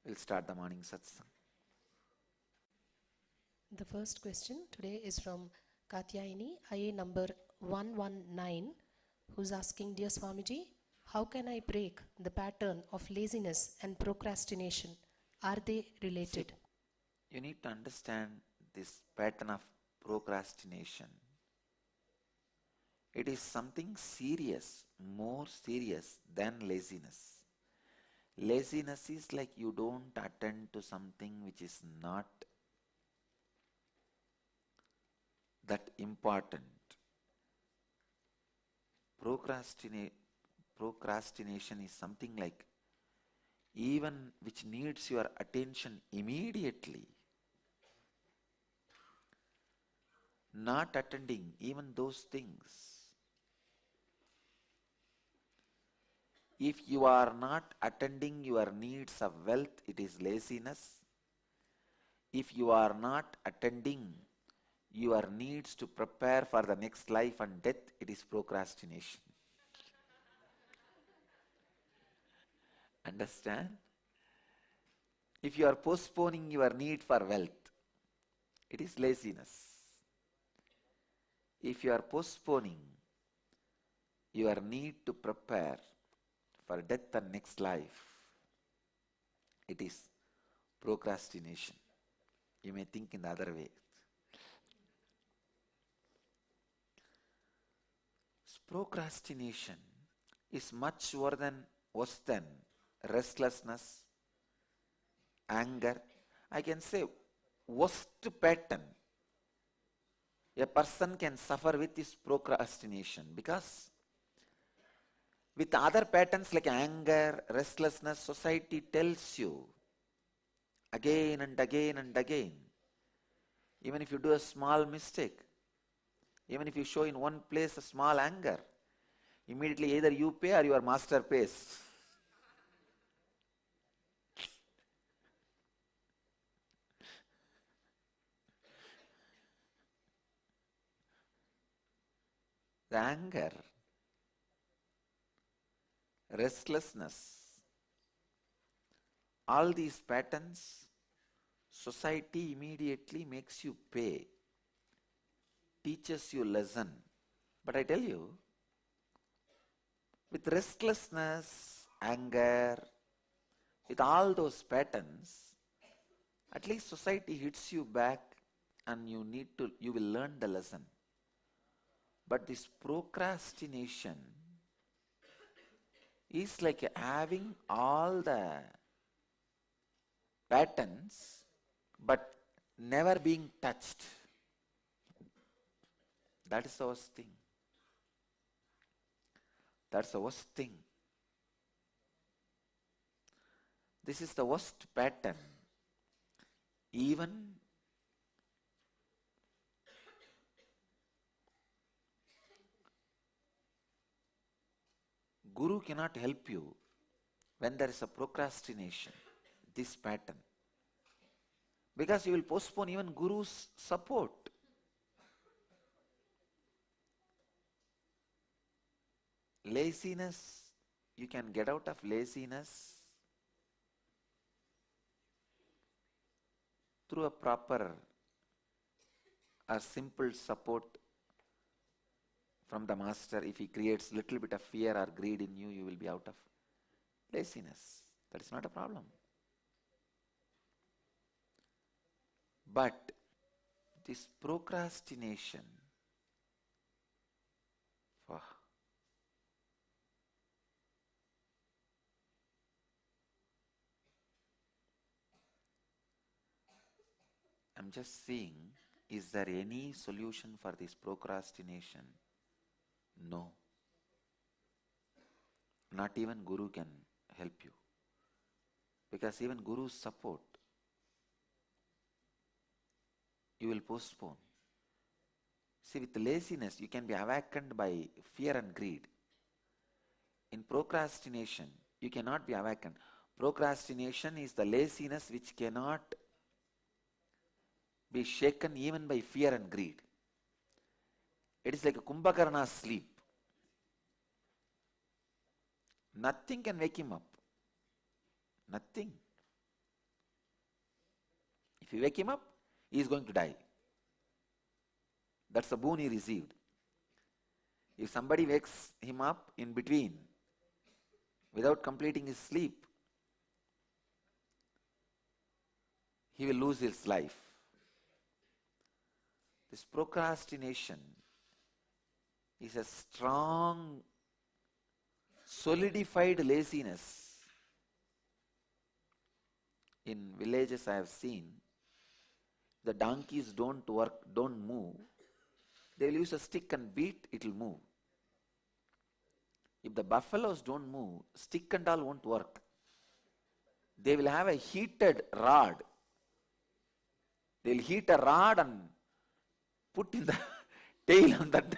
We'll start the morning satsang. The first question today is from Katyayani, IA number 119, who's asking, Dear Swamiji, how can I break the pattern of laziness and procrastination? Are they related? See, you need to understand this pattern of procrastination. It is something serious, more serious than laziness. Laziness is like you don't attend to something which is not that important. Procrastination is something like even which needs your attention immediately. Not attending even those things. If you are not attending your needs of wealth, it is laziness. If you are not attending your needs to prepare for the next life and death, it is procrastination. Understand? If you are postponing your need for wealth, it is laziness. If you are postponing your need to prepare for death and next life, it is procrastination. You may think in the other way. Procrastination is much worse than restlessness, anger. I can say worst pattern a person can suffer with is procrastination, because with other patterns like anger, restlessness, society tells you again and again and again, even if you do a small mistake, even if you show in one place a small anger, immediately either you pay or your master pays. The anger, restlessness, all these patterns, society immediately makes you pay, teaches you lesson. But I tell you, with restlessness, anger, with all those patterns, at least society hits you back and you will learn the lesson. But this procrastination is like having all the patterns but never being touched. That is the worst thing. That's the worst thing. This is the worst pattern. Even Guru cannot help you when there is a procrastination, this pattern. Because you will postpone even Guru's support. Laziness, you can get out of laziness through a proper or simple support from the master. If he creates little bit of fear or greed in you, you will be out of laziness. That is not a problem. But this procrastination, I'm just seeing, is there any solution for this procrastination? No. Not even Guru can help you. Because even Guru's support, you will postpone. See, with laziness, you can be awakened by fear and greed. In procrastination, you cannot be awakened. Procrastination is the laziness which cannot be shaken even by fear and greed. It is like a Kumbhakarna's sleep. Nothing can wake him up. Nothing. you wake him up, he is going to die. That's the boon he received. If somebody wakes him up in between without completing his sleep, he will lose his life. This procrastination is a strong, solidified laziness. In villages I have seen, the donkeys don't work, don't move. They will use a stick and beat, it will move. If the buffaloes don't move, stick and all won't work. They will have a heated rod. They will heat a rod and put in the tail on that.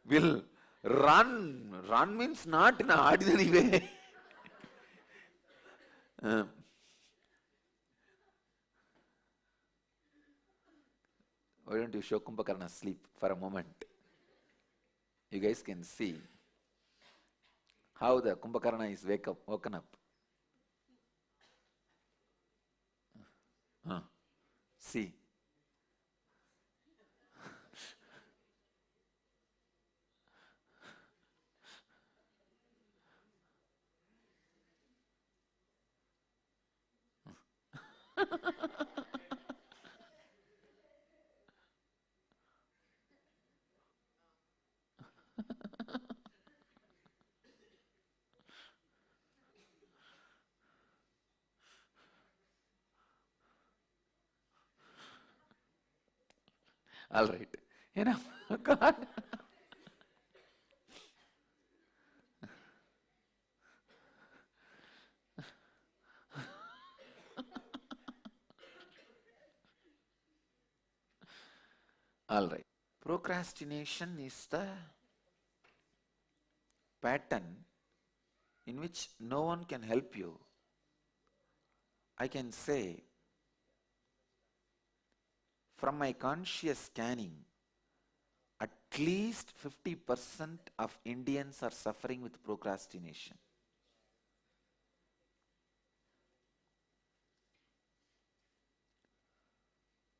Will run. Run means not in an ordinary way. Why don't you show Kumbhakarna sleep for a moment? You guys can see how the Kumbhakarna is woken up. See. All right. Enough. God. All right. Procrastination is the pattern in which no one can help you. I can say, from my conscious scanning, at least 50% of Indians are suffering with procrastination.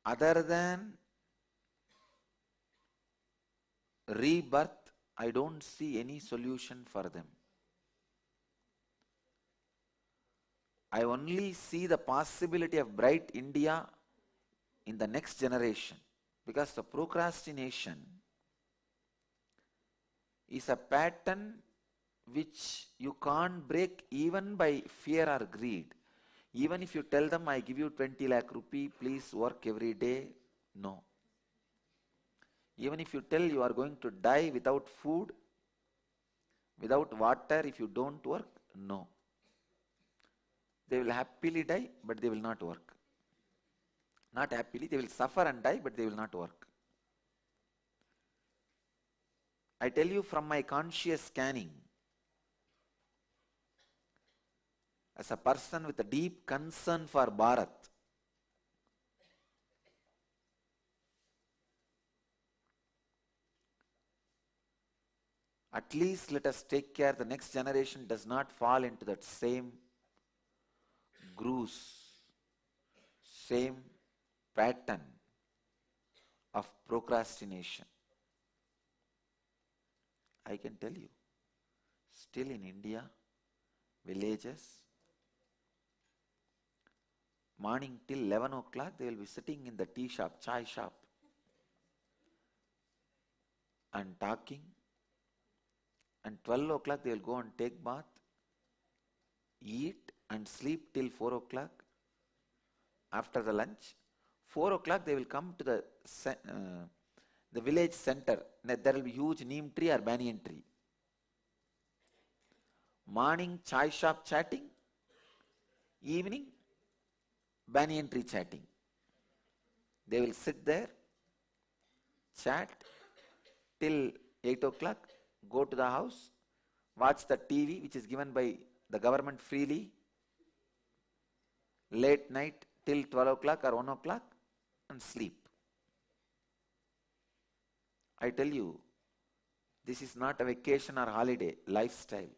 Other than rebirth, I don't see any solution for them. I only see the possibility of bright India in the next generation, because the procrastination is a pattern which you can't break even by fear or greed. Even if you tell them, I give you 20 lakh rupee, please work every day, no. Even if you tell you are going to die without food, without water, if you don't work, no. They will happily die, but they will not work. Not happily, they will suffer and die, but they will not work. I tell you from my conscious scanning, as a person with a deep concern for Bharat, at least let us take care the next generation does not fall into that same grooves, same pattern of procrastination. I can tell you, still in India, villages, morning till 11 o'clock, they will be sitting in the tea shop, chai shop, and talking. And 12 o'clock, they will go and take bath, eat and sleep till 4 o'clock. After the lunch, 4 o'clock, they will come to the village center. There will be huge neem tree or banyan tree. Morning, chai shop chatting. Evening, banyan tree chatting. They will sit there, chat till 8 o'clock, go to the house, watch the TV which is given by the government freely, late night till 12 o'clock or 1 o'clock, and sleep. I tell you, this is not a vacation or holiday, lifestyle.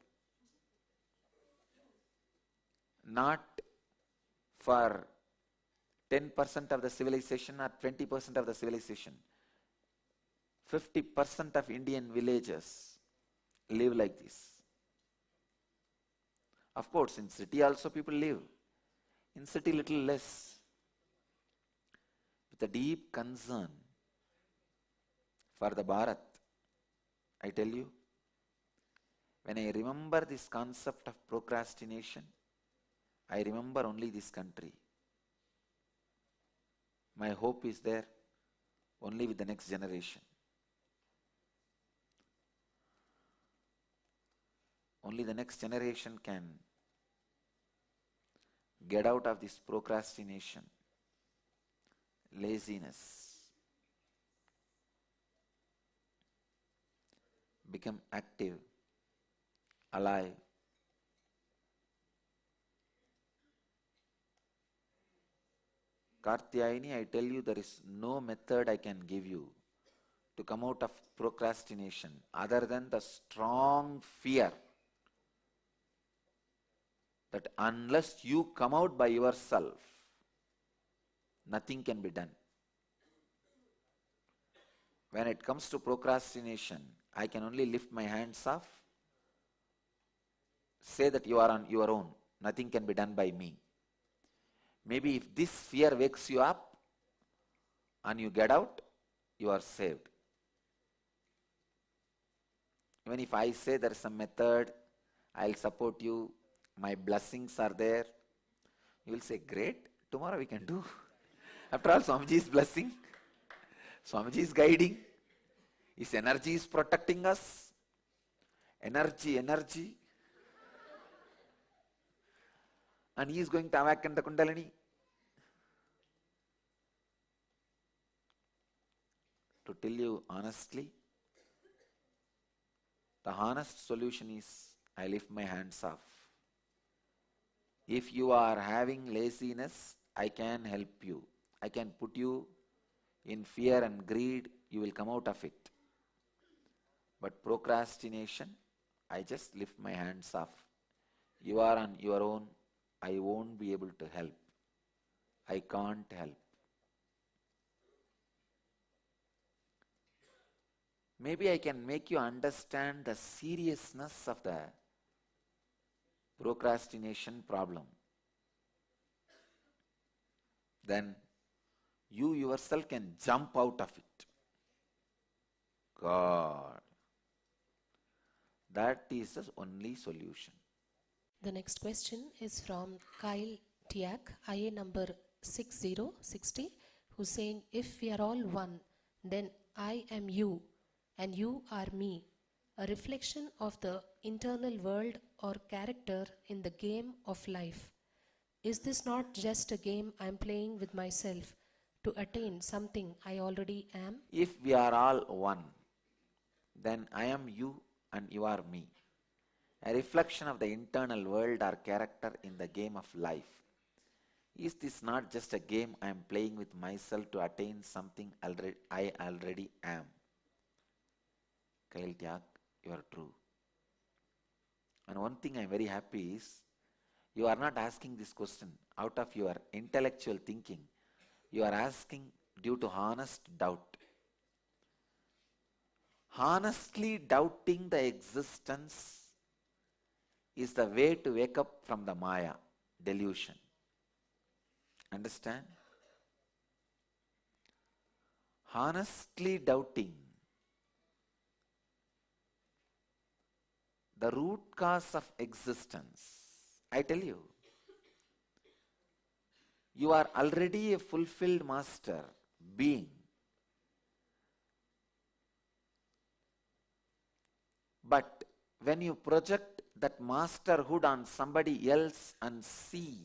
Not for 10% of the civilization or 20% of the civilization. 50% of Indian villages live like this. Of course, in city also people live. In city little less. With a deep concern for the Bharat, I tell you, when I remember this concept of procrastination, I remember only this country. My hope is there only with the next generation. Only the next generation can get out of this procrastination, laziness, become active, alive. Kartyayini, I tell you, there is no method I can give you to come out of procrastination other than the strong fear that unless you come out by yourself, nothing can be done. When it comes to procrastination, I can only lift my hands off, say that you are on your own, nothing can be done by me. Maybe if this fear wakes you up and you get out, you are saved. Even if I say there is some method, I'll support you, my blessings are there, you will say, great, tomorrow we can do. After all, Swamiji is blessing, Swamiji is guiding, his energy is protecting us. Energy. And he is going to awaken the Kundalini. To tell you honestly, the honest solution is, I lift my hands off. If you are having laziness, I can help you. I can put you in fear and greed, you will come out of it. But procrastination, I just lift my hands off. You are on your own, I won't be able to help. I can't help. Maybe I can make you understand the seriousness of the procrastination problem. Then you yourself can jump out of it. God. That is the only solution. The next question is from Kyle Tiak, IA number 6060, who's saying, if we are all one, then I am you and you are me, a reflection of the internal world or character in the game of life. Is this not just a game I am playing with myself to attain something I already am? If we are all one, then I am you and you are me, a reflection of the internal world or character in the game of life. Is this not just a game I am playing with myself to attain something I already am? Kyle Tiak, you are true. And one thing I am very happy is, you are not asking this question out of your intellectual thinking. You are asking due to honest doubt. Honestly doubting the existence is the way to wake up from the Maya, delusion. Understand? Honestly doubting the root cause of existence. I tell you, you are already a fulfilled master being. But when you project that masterhood on somebody else and see,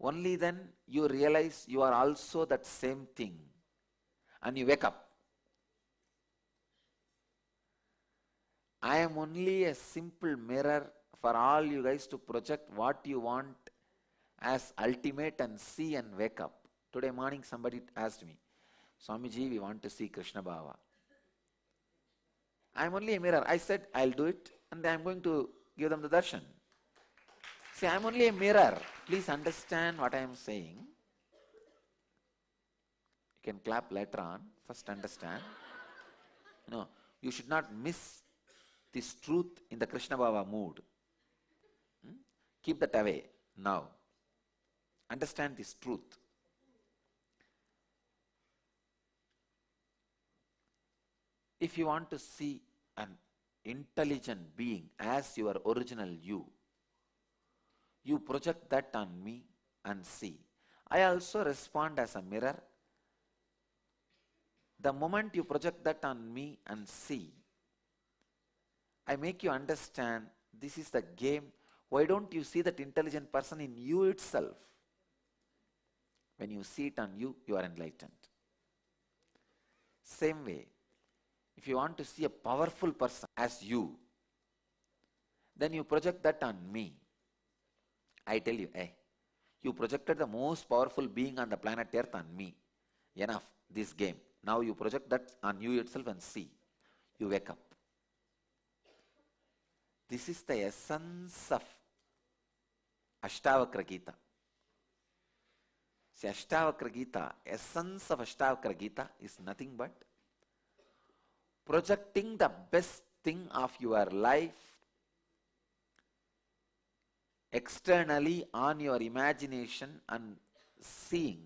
only then you realize you are also that same thing and you wake up. I am only a simple mirror for all you guys to project what you want as ultimate and see and wake up. Today morning somebody asked me, Swamiji, we want to see Krishna Bhava. I am only a mirror. I said, I'll do it and I am going to give them the darshan. See, I am only a mirror. Please understand what I am saying. You can clap later on. First understand. You should not miss this truth in the Krishna Baba mood. Keep that away now. Understand this truth. If you want to see an intelligent being as your original you project that on me and see. I also respond as a mirror. The moment you project that on me and see, I make you understand this is the game. Why don't you see that intelligent person in you itself? When you see it on you, you are enlightened. Same way, if you want to see a powerful person as you, then you project that on me. I tell you, hey, you projected the most powerful being on the planet Earth on me. Enough, this game. Now you project that on you itself and see. You wake up. This is the essence of Ashtavakra Gita. See, Ashtavakra Gita, essence of Ashtavakra Gita is nothing but projecting the best thing of your life externally on your imagination and seeing,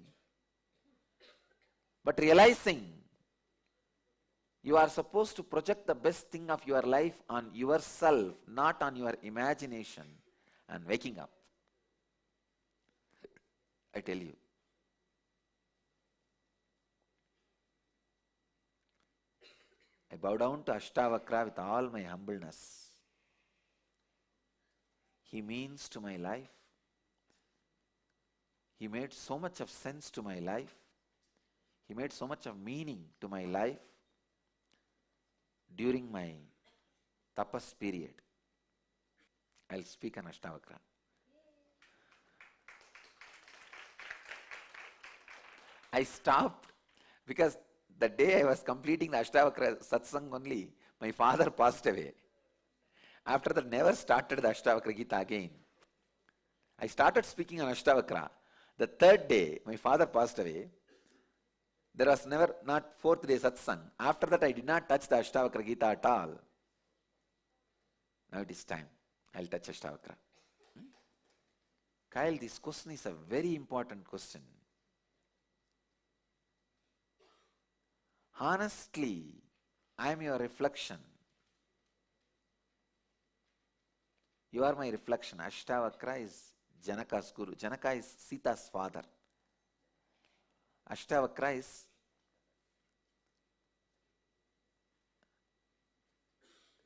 but realizing you are supposed to project the best thing of your life on yourself, not on your imagination, and waking up. I tell you. I bow down to Ashtavakra with all my humbleness. He means to my life. He made so much of sense to my life. He made so much of meaning to my life during my tapas period. I'll speak on Ashtavakra. I stopped because the day I was completing the Ashtavakra SATSANG only, my father passed away. After that, never started the Ashtavakra Gita again. I started speaking on Ashtavakra. The third day, my father passed away. There was not fourth day satsang. After that, I did not touch the Ashtavakra Gita at all. Now it is time. I'll touch Ashtavakra. Kyle, this question is a very important question. Honestly, I am your reflection. You are my reflection. Ashtavakra is Janaka's guru. Janaka is Sita's father. Ashtavakra is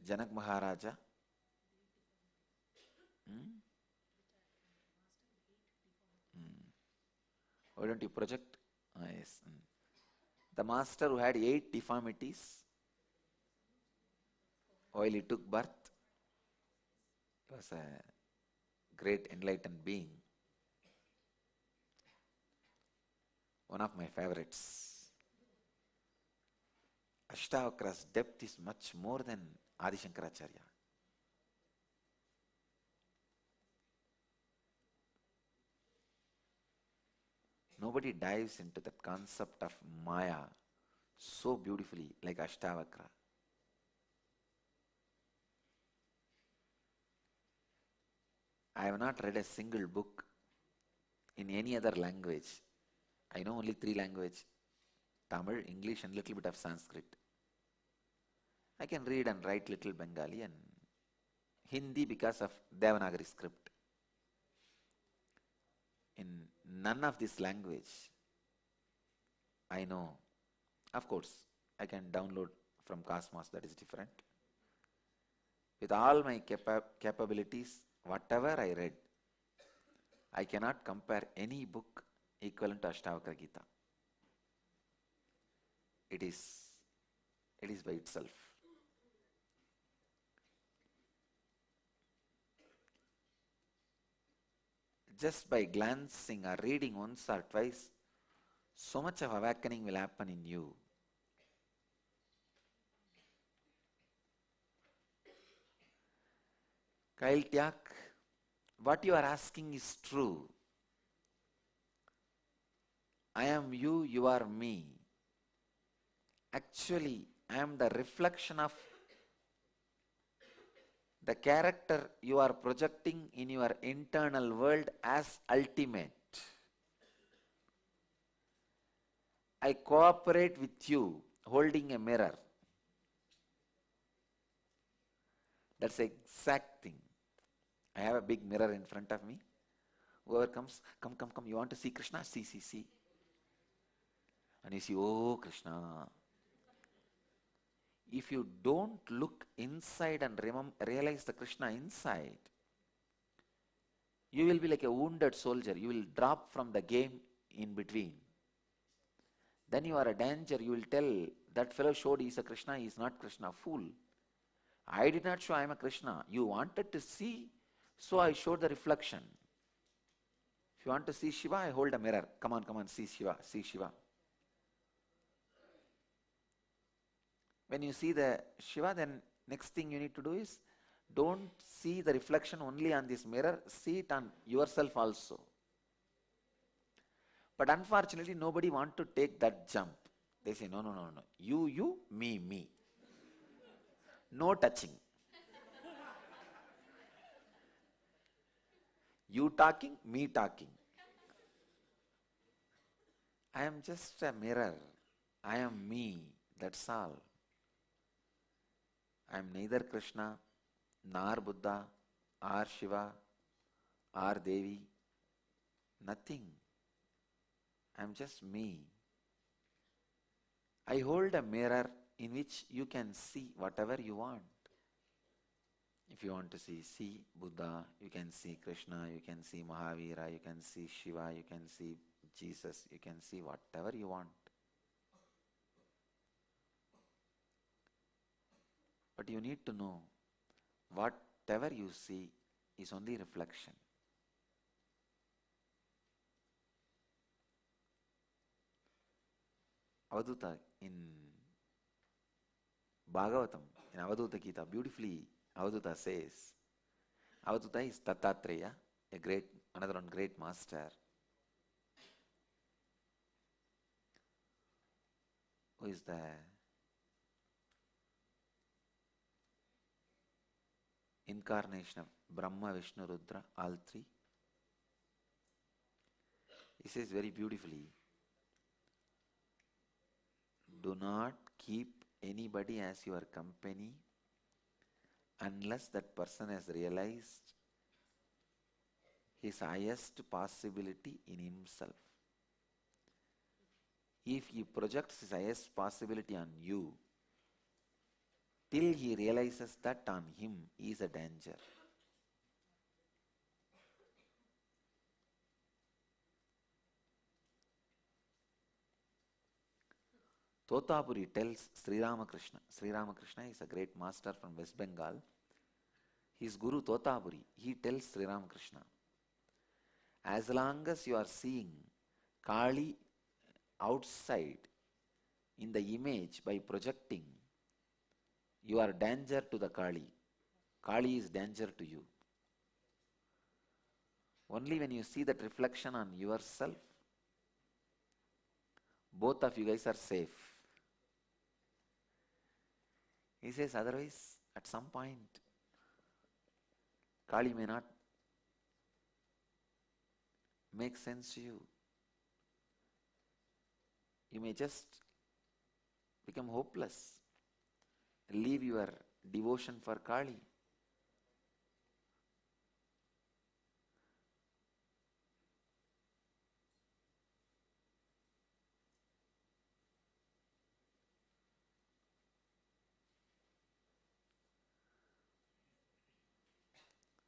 Janak Maharaja. Why don't you project? Yes. The master who had 8 deformities while he took birth. He was a great enlightened being. One of my favorites. Ashtavakra's depth is much more than Adi Shankaracharya. Nobody dives into that concept of Maya so beautifully like Ashtavakra. I have not read a single book in any other language. I know only 3 languages, Tamil, English and little bit of Sanskrit. I can read and write little Bengali and Hindi because of Devanagari script. In none of this language, I know. Of course, I can download from Cosmos, that is different. With all my capabilities, whatever I read, I cannot compare any book equivalent to Ashtavakra Gita. It is by itself. Just by glancing or reading once or twice, so much of awakening will happen in you. Kyle Tyak, what you are asking is true. I am you, you are me. Actually, I am the reflection of the character you are projecting in your internal world as ultimate. I cooperate with you holding a mirror. That's the exact thing. I have a big mirror in front of me. Whoever comes, come, come, come. You want to see Krishna? See, see, see. And you see, oh, Krishna. If you don't look inside and realize the Krishna inside, you will be like a wounded soldier. You will drop from the game in between. Then you are a danger. You will tell, that fellow showed he is a Krishna, he is not Krishna. Fool. I did not show I am a Krishna. You wanted to see, so I showed the reflection. If you want to see Shiva, I hold a mirror. Come on, come on, see Shiva, see Shiva. When you see the Shiva, then next thing you need to do is, don't see the reflection only on this mirror, see it on yourself also. But unfortunately, nobody wants to take that jump. They say, no, no, no, no. You, me, me. No touching. You talking, me talking. I am just a mirror. I am me. That's all. I am neither Krishna, nor Buddha, or Shiva, or Devi. Nothing. I am just me. I hold a mirror in which you can see whatever you want. If you want to see Buddha, you can see Krishna, you can see Mahavira, you can see Shiva, you can see Jesus, you can see whatever you want. But you need to know, whatever you see is only reflection. Avaduta in Bhagavatam, in Avaduta Gita, beautifully Avaduta says, Avaduta is Tattatreya, another one great master, who is the incarnation of Brahma, Vishnu, Rudra, all three. He says very beautifully, do not keep anybody as your company unless that person has realized his highest possibility in himself. If he projects his highest possibility on you, till he realizes that on him is a danger. Totapuri tells Sri Ramakrishna. Sri Ramakrishna is a great master from West Bengal. His guru Totapuri, he tells Sri Ramakrishna, as long as you are seeing Kali outside in the image by projecting, you are danger to the Kali. Kali is danger to you. Only when you see that reflection on yourself, both of you guys are safe. He says, otherwise, at some point, Kali may not make sense to you. You may just become hopeless. Leave your devotion for Kali.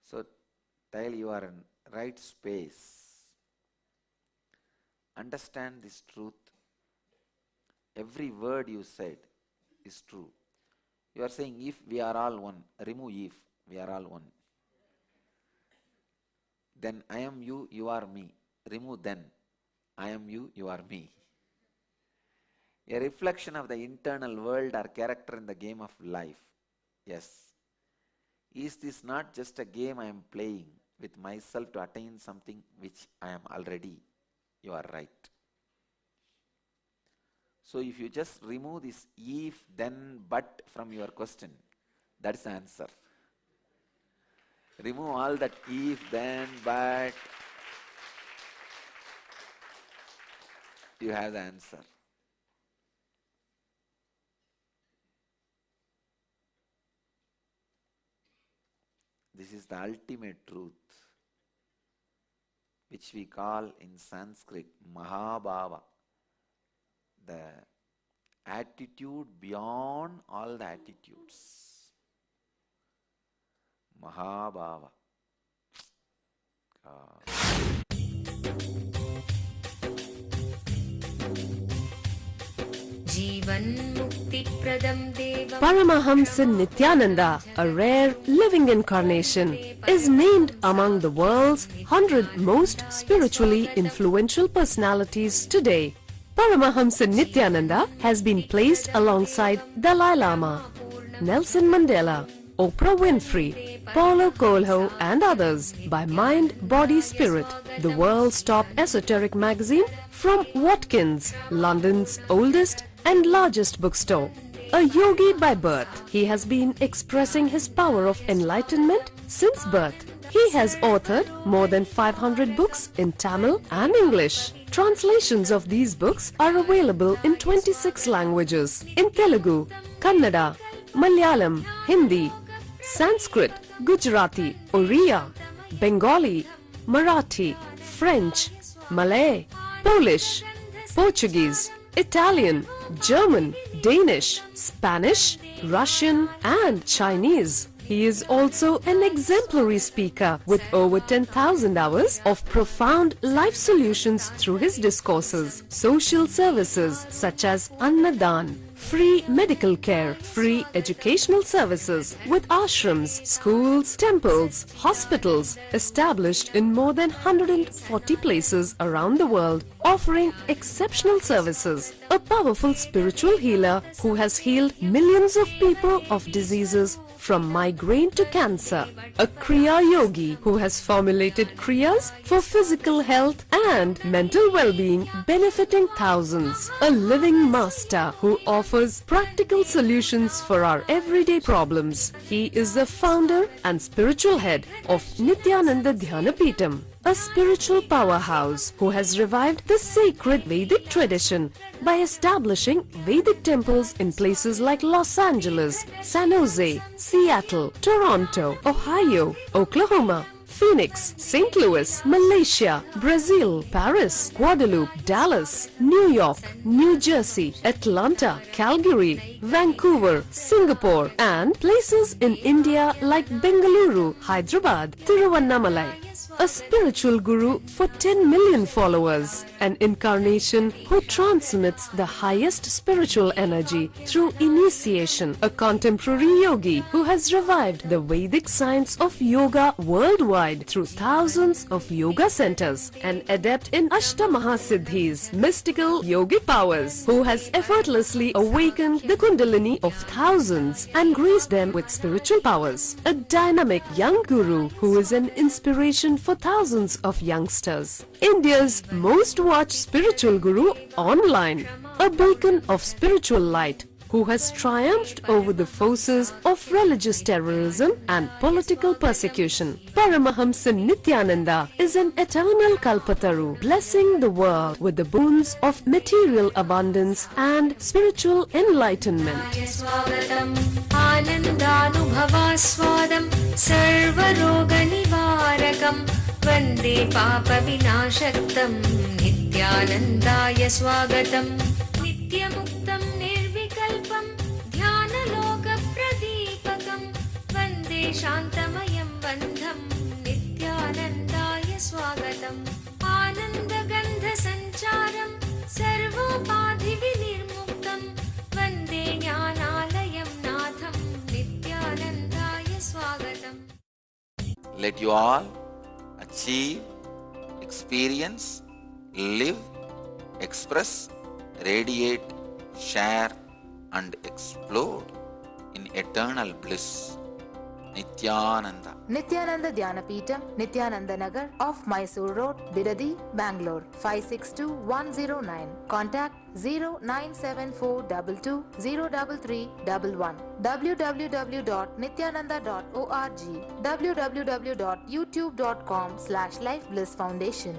So, till you are in right space, understand this truth. Every word you said is true. You are saying, if we are all one, remove if, we are all one. Then I am you, you are me. Remove then, I am you, you are me. A reflection of the internal world or character in the game of life. Yes. Is this not just a game I am playing with myself to attain something which I am already? You are right. So if you just remove this if, then, but from your question, that is the answer. Remove all that if, then, but, you have the answer. This is the ultimate truth, which we call in Sanskrit Mahabhava, the attitude beyond all the attitudes. Mahabhava. Paramahamsa Nithyananda, a rare living incarnation, is named among the world's 100 most spiritually influential personalities today. Paramahamsa Nithyananda has been placed alongside Dalai Lama, Nelson Mandela, Oprah Winfrey, Paulo Coelho and others by Mind, Body, Spirit, the world's top esoteric magazine from Watkins, London's oldest and largest bookstore. A yogi by birth, he has been expressing his power of enlightenment since birth. He has authored more than 500 books in Tamil and English. Translations of these books are available in 26 languages in Telugu, Kannada, Malayalam, Hindi, Sanskrit, Gujarati, Oriya, Bengali, Marathi, French, Malay, Polish, Portuguese, Italian, German, Danish, Spanish, Russian and Chinese. He is also an exemplary speaker with over 10,000 hours of profound life solutions through his discourses. Social services such as Annadan, free medical care, free educational services with ashrams, schools, temples, hospitals established in more than 140 places around the world, offering exceptional services. A powerful spiritual healer who has healed millions of people of diseases from migraine to cancer. A Kriya Yogi who has formulated Kriyas for physical health and mental well-being, benefiting thousands. A living master who offers practical solutions for our everyday problems. He is the founder and spiritual head of Nithyananda Dhyanapitham, a spiritual powerhouse who has revived the sacred Vedic tradition by establishing Vedic temples in places like Los Angeles, San Jose, Seattle, Toronto, Ohio, Oklahoma, Phoenix, St. Louis, Malaysia, Brazil, Paris, Guadeloupe, Dallas, New York, New Jersey, Atlanta, Calgary, Vancouver, Singapore, and places in India like Bengaluru, Hyderabad, Tiruvannamalai. A spiritual guru for 10 million followers, an incarnation who transmits the highest spiritual energy through initiation, a contemporary yogi who has revived the Vedic science of yoga worldwide through thousands of yoga centers, an adept in Ashtamahasiddhis, mystical yogic powers, who has effortlessly awakened the Kundalini of thousands and graced them with spiritual powers, a dynamic young guru who is an inspiration for thousands of youngsters, India's most watched spiritual guru online, a beacon of spiritual light who has triumphed over the forces of religious terrorism and political persecution. Paramahamsa Nithyananda is an eternal Kalpataru, blessing the world with the boons of material abundance and spiritual enlightenment. वन्दे पापविनाशक्तं नित्यानन्दाय स्वागतं नित्यमुक्तं निर्विकल्पं ध्यानलोकप्रदीपकं वन्दे शान्तमयं बन्धं नित्यानन्दाय स्वागतम् आनन्दगन्धसञ्चारं सर्वोपाधिविनिर्मुक्तं वन्दे ज्ञानालयं नाथं नित्यानन्दाय स्वागतम्. Let you all achieve, experience, live, express, radiate, share and explode in eternal bliss. Nithyananda. Nithyananda Dhyanapitham, Nithyananda Nagar off Mysore Road, Bidadi, Bangalore 562109. Contact 09742203311. www.nithyananda.org. www.youtube.com/Life Bliss Foundation.